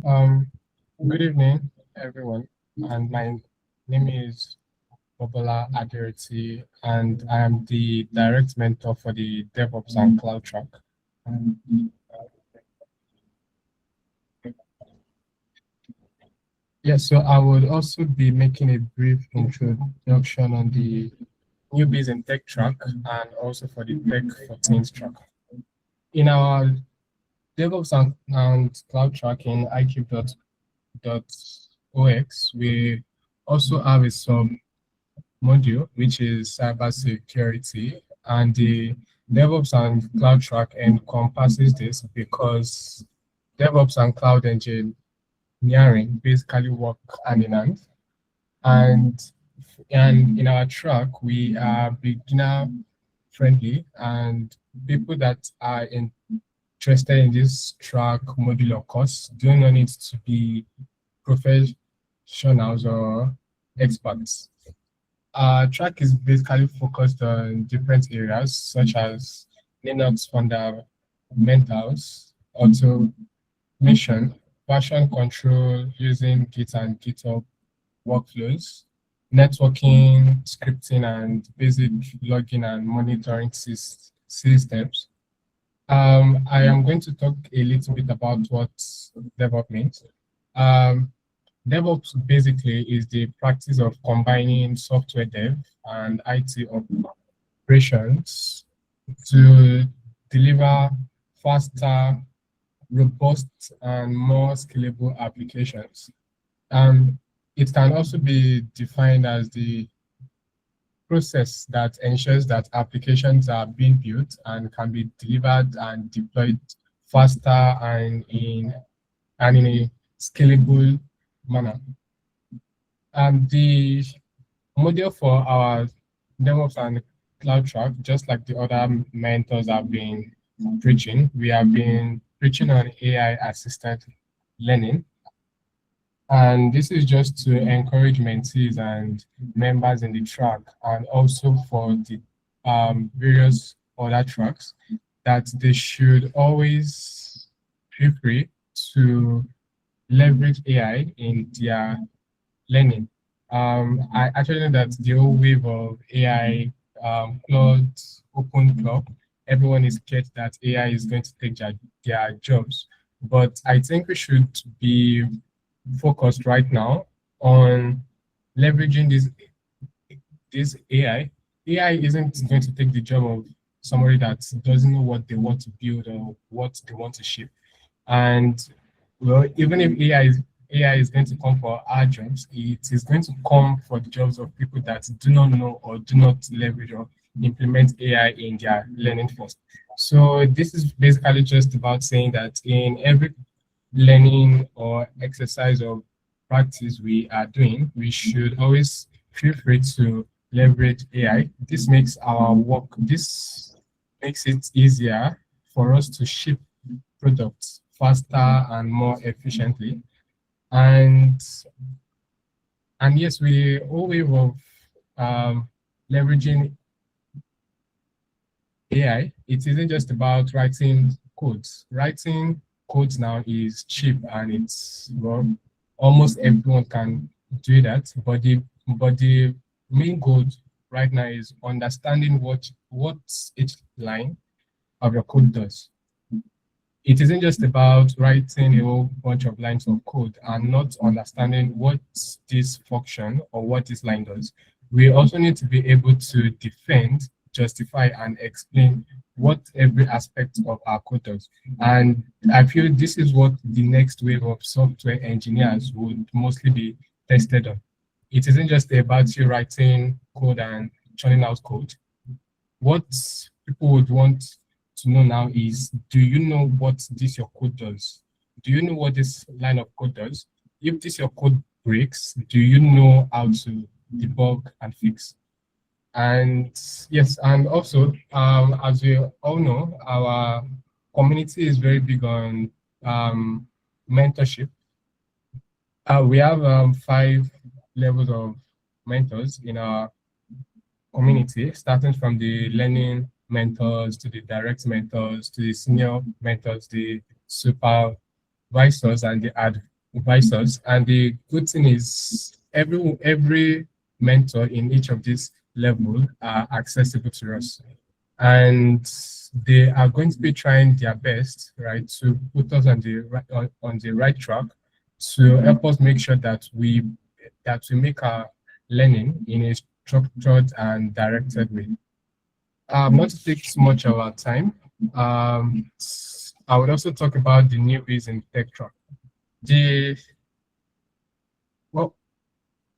Um, Good evening, everyone. And my name is Bobola Adereti, and I am the direct mentor for the DevOps and Cloud track. Um, Yes, so I would also be making a brief introduction on the Newbies in Tech track and also for the Tech4Teens track. In our DevOps and Cloud track in iq.ox, we also have a sub module, which is cybersecurity, and the DevOps and cloud track encompasses this because DevOps and cloud engineering basically work hand in hand. And and in our track, we are beginner friendly, and people that are interested in this track module or course do not need to be professionals or experts. Our track is basically focused on different areas such as Linux fundamentals, automation, version control using Git and GitHub workflows, networking, scripting, and basic logging and monitoring systems. I am going to talk a little bit about what DevOps means. Um, DevOps basically is the practice of combining software dev and IT operations to deliver faster, robust, and more scalable applications. Um, it can also be defined as the process that ensures that applications are being built and can be delivered and deployed faster and in a scalable manner. The model for our DevOps and cloud track, just like the other mentors have been preaching, we have been preaching on AI assisted learning. And this is just to encourage mentees and members in the track and also for the various other tracks that they should always feel free to leverage AI in their learning. I actually know that the whole wave of AI, Claude, open club, everyone is scared that AI is going to take their jobs. But I think we should be focused right now on leveraging this AI. AI isn't going to take the job of somebody that doesn't know what they want to build or what they want to ship. And well, even if AI is going to come for our jobs, it is going to come for the jobs of people that do not know or do not leverage or implement AI in their learning first. So this is basically just about saying that in every learning or exercise or practice we are doing, we should always feel free to leverage AI. This makes it easier for us to ship products faster and more efficiently. And and yes, we all way of leveraging AI. It isn't just about writing codes. Writing codes now is cheap and it's well, almost everyone can do that. But the main goal right now is understanding what each line of your code does. It isn't just about writing a whole bunch of lines of code and not understanding what this function or what this line does. We also need to be able to defend, justify, and explain what every aspect of our code does. And I feel this is what the next wave of software engineers would mostly be tested on. It isn't just about you writing code and churning out code. What people would want to know now is, do you know what this your code does? Do you know what this line of code does? If this your code breaks, do you know how to debug and fix? And yes, and also, as we all know, our community is very big on mentorship. We have 5 levels of mentors in our community, starting from the learning mentors to the direct mentors to the senior mentors, the supervisors, advisors and the advisors. And the good thing is every mentor in each of these levels are accessible to us. And they are going to be trying their best, right, to put us on the right track to help us make sure that we make our learning in a structured and directed way. Not to take too much of our time, I would also talk about the newbies in tech track. Well,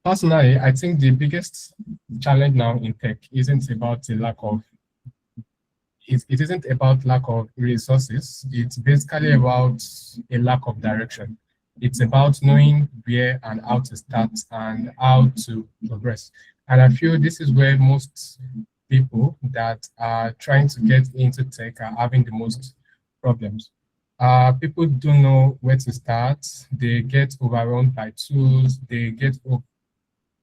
personally, I think the biggest challenge now in tech isn't about the lack of it isn't about lack of resources. It's basically about a lack of direction. It's about knowing where and how to start and how to progress. And I feel this is where most people that are trying to get into tech are having the most problems. People don't know where to start. They get overwhelmed by tools. They get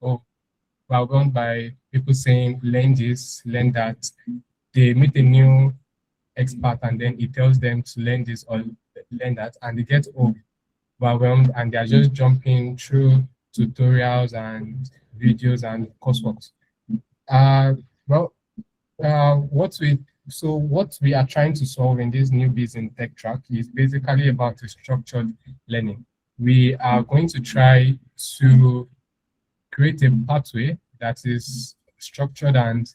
overwhelmed by people saying, learn this, learn that. They meet a new expert and then he tells them to learn this or learn that, and they get overwhelmed and they're just jumping through tutorials and videos and coursework. What we are trying to solve in this newbies in tech track is basically about the structured learning. We are going to try to create a pathway that is structured and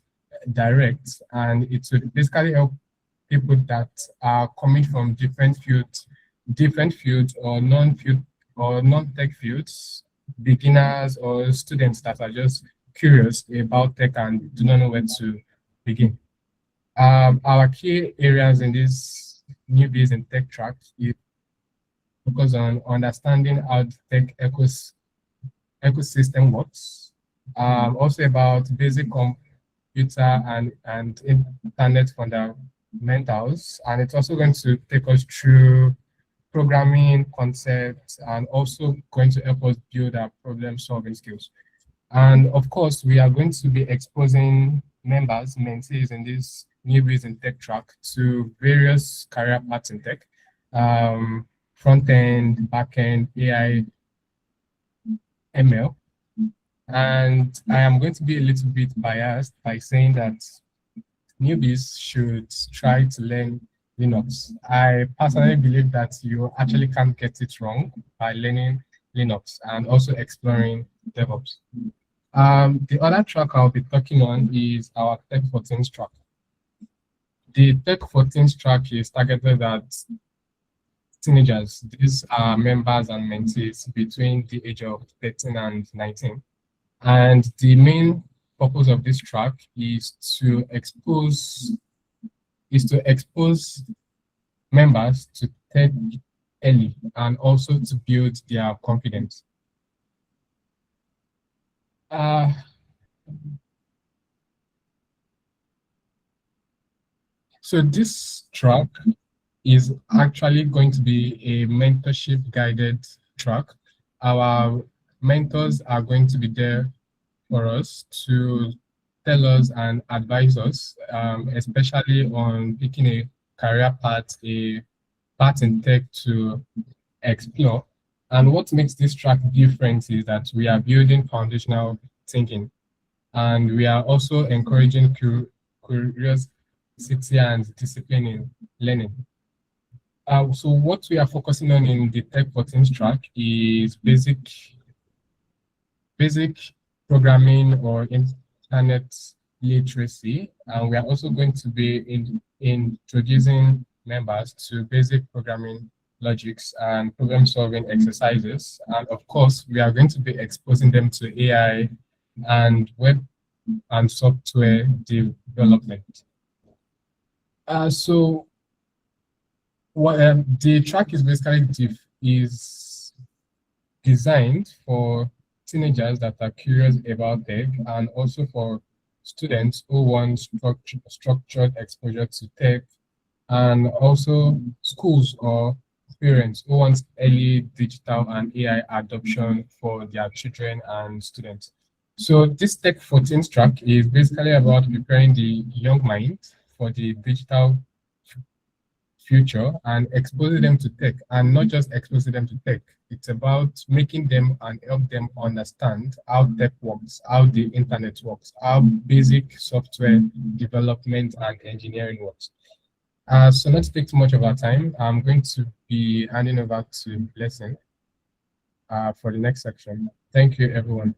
direct, and it will basically help people that are coming from different fields or non-tech fields, beginners or students that are just curious about tech and do not know where to begin. Our key areas in this newbies in tech track is focus on understanding how the tech ecosystem works. Also about basic computer and internet fundamentals, and it's also going to take us through programming concepts and also going to help us build our problem solving skills. And of course, we are going to be exposing members, mentees in this newbies in tech track to various career paths in tech, front end, back end, AI, ML. And I am going to be a little bit biased by saying that newbies should try to learn Linux. I personally believe that you actually can't get it wrong by learning Linux and also exploring DevOps. The other track I'll be talking on is our Tech4Teens track. The Tech4Teens track is targeted at teenagers. These are members and mentees between the age of 13 and 19. And the main purpose of this track is to expose members to tech early and also to build their confidence. So this track is actually going to be a mentorship guided track. Our mentors are going to be there for us to tell us and advise us, especially on picking a career path, a path in tech to explore. And what makes this track different is that we are building foundational thinking, and we are also encouraging curiosity and discipline in learning. So what we are focusing on in the Tech4Teens track is basic programming or internet literacy, and we are also going to be introducing members to basic programming logics and problem solving exercises. And of course, we are going to be exposing them to AI and web and software development. So what the track is basically is designed for teenagers that are curious about tech and also for students who want structured exposure to tech, and also schools or parents who want early digital and AI adoption for their children and students. So this Tech4Teens track is basically about preparing the young mind for the digital future and exposing them to tech, and not just exposing them to tech. It's about making them and help them understand how tech works, how the internet works, how basic software development and engineering works. So not to take too much of our time, I'm going to be handing over to Blessing for the next section. Thank you, everyone.